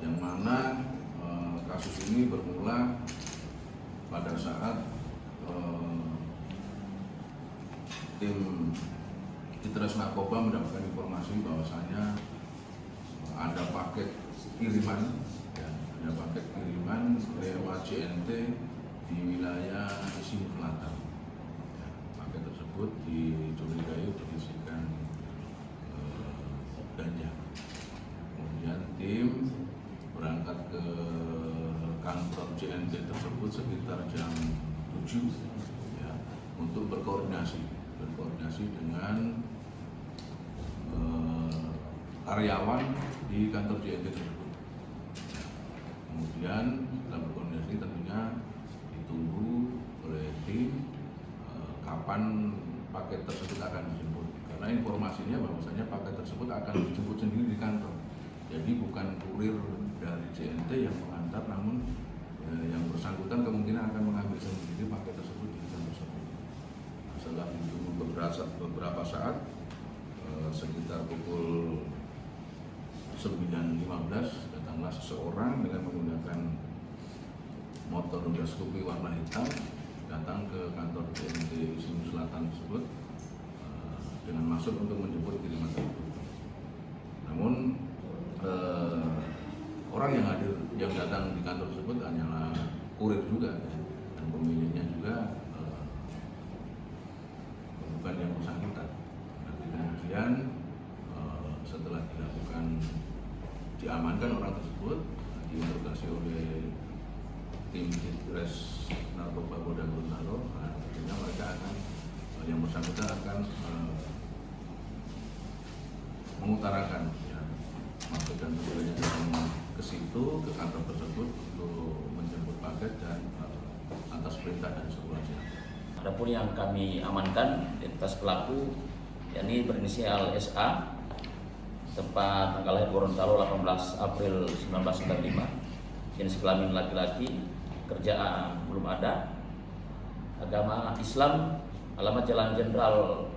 yang mana kasus ini bermula pada saat tim Ditres Narkoba mendapatkan informasi bahwasanya ada paket kiriman, lewat JNT di wilayah Isimu Selatan. Paket tersebut dicurigai berisikan ganja. Kemudian tim berangkat ke kantor JNT tersebut sekitar jam 7 ya, untuk berkoordinasi dengan karyawan di kantor JNT tersebut. Kemudian setelah berkoordinasi tentunya ditunggu oleh tim kapan paket tersebut akan dijemput. Karena informasinya bahwasanya paket tersebut akan dijemput sendiri di kantor. Jadi bukan kurir dari JNT yang mengantar, namun yang bersangkutan kemungkinan akan mengambil sendiri paket tersebut di kantor tersebut. Setelah ditunggu beberapa saat, sekitar pukul 9.15 datanglah seseorang dengan menggunakan motor Honda Scoopy warna hitam datang ke kantor JNT Isimu Selatan tersebut dengan maksud untuk menjemput kiriman tersebut. Namun orang yang datang di kantor tersebut hanyalah kurir juga ya, dan pemiliknya juga bukan yang bersangkutan. Nanti kemudian setelah diamankan orang tersebut, diinterogasi oleh tim Ditres Narkoba Polda Gorontalo, tentunya mereka akan yang bersangkutan akan mengutarakan ya, maksud dan tujuannya datang ke situ, ke kantor tersebut untuk menjemput paket dan atas perintah dan seterusnya. Adapun yang kami amankan identitas pelaku yakni berinisial SA, tempat tanggal lahir Gorontalo 18 April 1995, jenis kelamin laki-laki, kerjaan belum ada, agama Islam, alamat Jalan Jenderal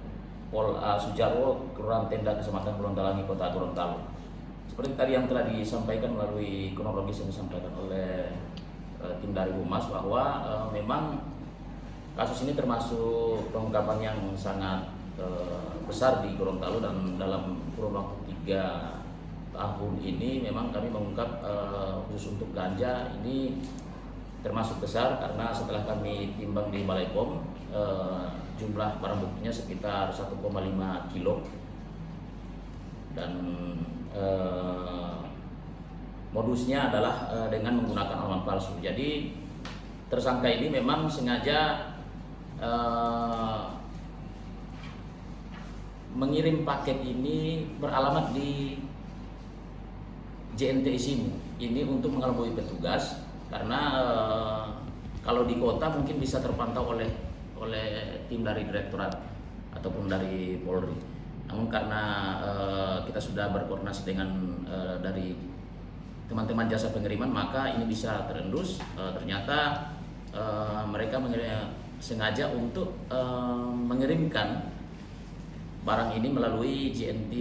Pol A Sujarwo, Kelurahan Tenda, Kecamatan Gorontalo, Kota Gorontalo. Seperti tadi yang telah disampaikan melalui kronologis yang disampaikan oleh tim dari Humas bahwa memang kasus ini termasuk pengungkapan yang sangat besar di Gorontalo, dan dalam kurun waktu 3 tahun ini memang kami mengungkap khusus untuk ganja ini termasuk besar, karena setelah kami timbang di Balai POM jumlah barang buktinya sekitar 1,5 kilo dan modusnya adalah dengan menggunakan alamat palsu. Jadi tersangka ini memang sengaja mengirim paket ini beralamat di JNT Isimu ini untuk mengelabui petugas, karena kalau di kota mungkin bisa terpantau oleh tim dari direktorat ataupun dari Polri. Namun karena kita sudah berkoordinasi dengan dari teman-teman jasa pengiriman, maka ini bisa terendus. Ternyata mereka sengaja untuk mengirimkan barang ini melalui JNT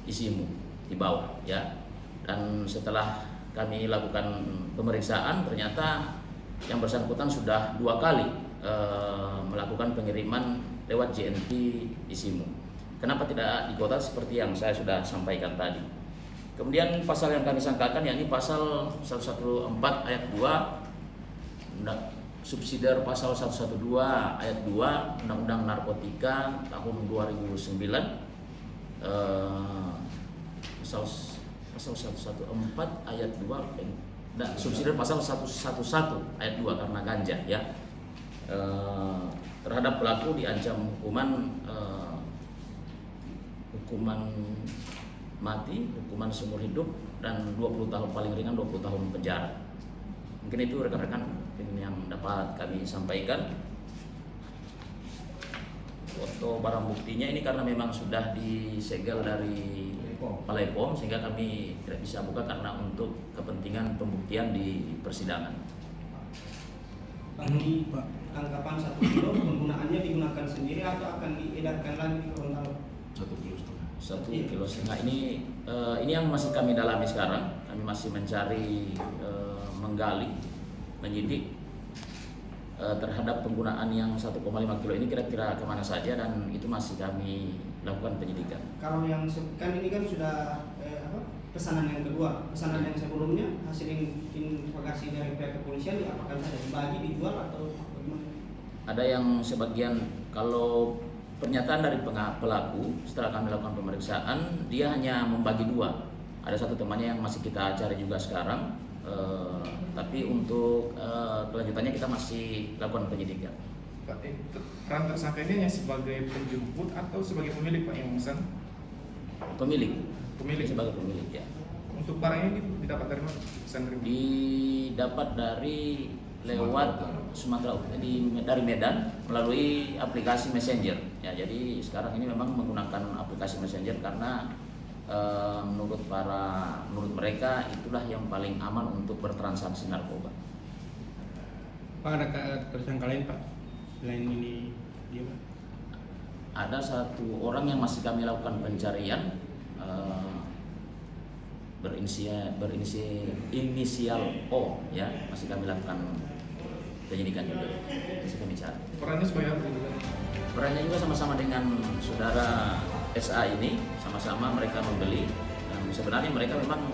Isimu di bawah ya. Dan setelah kami lakukan pemeriksaan, ternyata yang bersangkutan sudah 2 kali melakukan pengiriman lewat JNT Isimu. Kenapa tidak di kota seperti yang saya sudah sampaikan tadi. Kemudian pasal yang kami sangkakan yakni pasal 114 ayat 2 subsidiar pasal 112 ayat 2 Undang-Undang Narkotika tahun 2009, pasal 114 ayat 2 subsidiar pasal 111 ayat 2 karena ganja ya. Terhadap pelaku diancam hukuman mati, hukuman seumur hidup, dan 20 tahun paling ringan 20 tahun penjara. Mungkin itu rekan-rekan yang dapat kami sampaikan. Foto barang buktinya ini karena memang sudah disegel dari Balai POM sehingga kami tidak bisa buka karena untuk kepentingan pembuktian di persidangan. Ini tangkapan 1 kilo penggunaannya digunakan sendiri atau akan diedarkan lagi ke Gorontalo? 1,5 kilo. 1,5 kilo ini yang masih kami dalami sekarang. Kami masih mencari, menggali, menyidik terhadap penggunaan yang 1,5 kilo ini kira-kira kemana saja, dan itu masih kami lakukan penyidikan. Kalau yang kan ini kan sudah pesanan yang kedua, pesanan yang sebelumnya hasil investigasi dari pihak kepolisian apakah bisa dibagi, dijual atau bagaimana? Ada yang sebagian, kalau pernyataan dari pelaku setelah kami lakukan pemeriksaan, dia hanya membagi dua. Ada satu temannya yang masih kita cari juga sekarang, tapi untuk kelanjutannya kita masih lakukan penyidikan. Pak, peran tersangka ini hanya sebagai penjemput atau sebagai pemilik, Pak, yang memesan? Pemilik sebagai pemilik, ya. Untuk barangnya ini didapat dari mana? Pesan dari mana? Didapat dari lewat Sumatera dari Medan melalui aplikasi Messenger. Ya, jadi sekarang ini memang menggunakan aplikasi Messenger karena menurut mereka itulah yang paling aman untuk bertransaksi narkoba. Pak, ada tersangka lain, Pak, selain ini dia, Pak? Ada satu orang yang masih kami lakukan pencarian, berinisial O, ya, masih kami lakukan penyidikan juga, masih kami cari. Perannya sebagai apa? Perannya juga sama-sama dengan saudara SA ini, sama-sama mereka membeli, dan sebenarnya mereka memang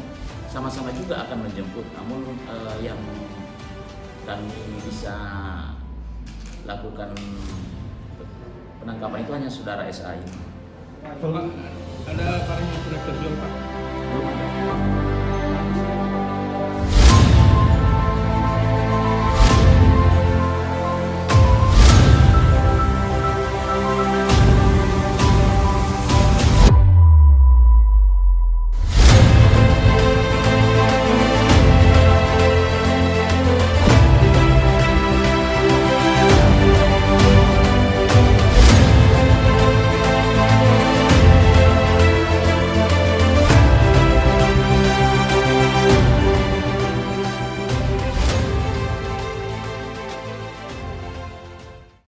sama-sama juga akan menjemput, namun yang kami bisa lakukan penangkapan itu hanya saudara SA ini. Pak, ada barang yang sudah terjual, Pak?